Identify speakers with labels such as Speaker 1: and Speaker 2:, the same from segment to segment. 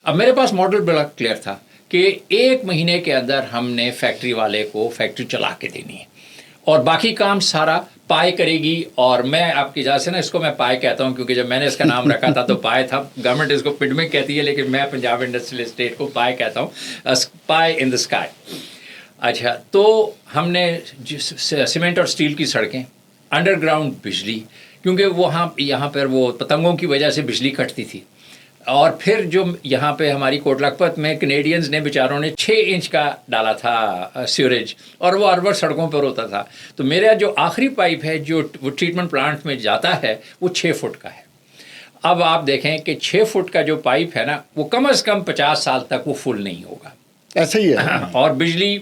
Speaker 1: اب میرے پاس ماڈل بڑا کلیئر تھا کہ 1 مہینے کے اندر ہم نے فیکٹری والے کو فیکٹری چلا کے دینی ہے اور باقی کام سارا پائے کرے گی. اور میں آپ کی اجازت سے نا اس کو میں پائے کہتا ہوں کیونکہ جب میں نے اس کا نام رکھا تھا تو پائے تھا. گورنمنٹ اس کو پڈمک کہتی ہے لیکن میں پنجاب انڈسٹریل اسٹیٹ کو پائے کہتا ہوں, پائے ان دا اسکائی. اچھا, تو ہم نے سیمنٹ اور اسٹیل کی سڑکیں, انڈر گراؤنڈ بجلی, کیونکہ وہاں یہاں پر وہ پتنگوں کی وجہ سے بجلی کٹتی تھی. اور پھر جو یہاں پہ ہماری کوٹ لکھپت میں کینیڈینز نے بیچاروں نے 6 انچ کا ڈالا تھا سیوریج, اور وہ اربر سڑکوں پر ہوتا تھا. تو میرا جو آخری پائپ ہے جو وہ ٹریٹمنٹ پلانٹ میں جاتا ہے وہ 6 فٹ کا ہے. اب آپ دیکھیں کہ 6 فٹ کا جو پائپ ہے نا وہ کم از کم 50 سال تک وہ فل نہیں ہوگا.
Speaker 2: ایسا ہی ہے.
Speaker 1: اور بجلی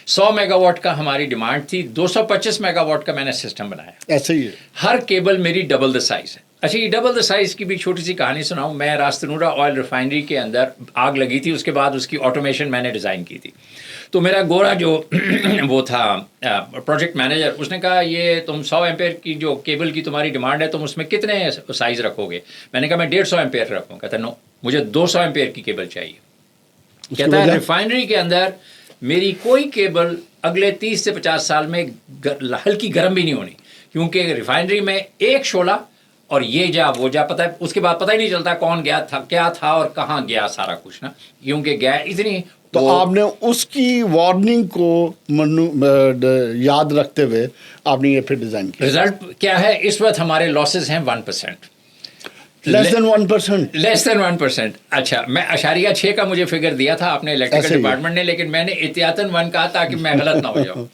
Speaker 1: 100 میگا واٹ کا ہماری ڈیمانڈ تھی, 225 میگا واٹ کا میں نے سسٹم بنایا.
Speaker 2: ایسا ہی ہے.
Speaker 1: ہر کیبل میری ڈبل دا سائز ہے. اچھا, یہ ڈبل دا سائز کی بھی چھوٹی سی کہانی سناؤں. میں راست نورہ آئل ریفائنری کے اندر آگ لگی تھی, اس کے بعد اس کی آٹومیشن میں نے ڈیزائن کی تھی. تو میرا گورا جو وہ تھا پروجیکٹ مینیجر, اس نے کہا یہ تم 100 ایمپیئر کی جو کیبل کی تمہاری ڈیمانڈ ہے تم اس میں کتنے سائز رکھو گے؟ میں نے کہا میں 150 ایمپیئر رکھوں. کہتا نو, مجھے 200 ایمپیئر کی کیبل چاہیے. کہتا ہے ریفائنری کے اندر میری کوئی کیبل اگلے 30 سے 50 سال میں ہلکی گرم بھی نہیں ہونی, کیونکہ ریفائنری میں ایک شعلہ اور یہ جا وہ جا, پتہ ہے اس کے بعد پتہ ہی نہیں چلتا کون گیا تھا کیا تھا اور کہاں گیا سارا کچھ نا, کیونکہ گیا اتنی.
Speaker 2: تو آپ نے اس کی وارننگ کو یاد رکھتے ہوئے آپ نے یہ پھر ڈیزائن کیا.
Speaker 1: رزلٹ کیا ہے اس وقت ہمارے لاسز ہیں 1%.
Speaker 2: لیس دین 1%.
Speaker 1: لیس دین 1%. اچھا, میں 0.6 کا مجھے فگر دیا تھا آپ نے الیکٹریکل ڈپارٹمنٹ نے, لیکن میں نے احتیاطاً 1 کہا تاکہ میں غلط نہ ہو جاؤں.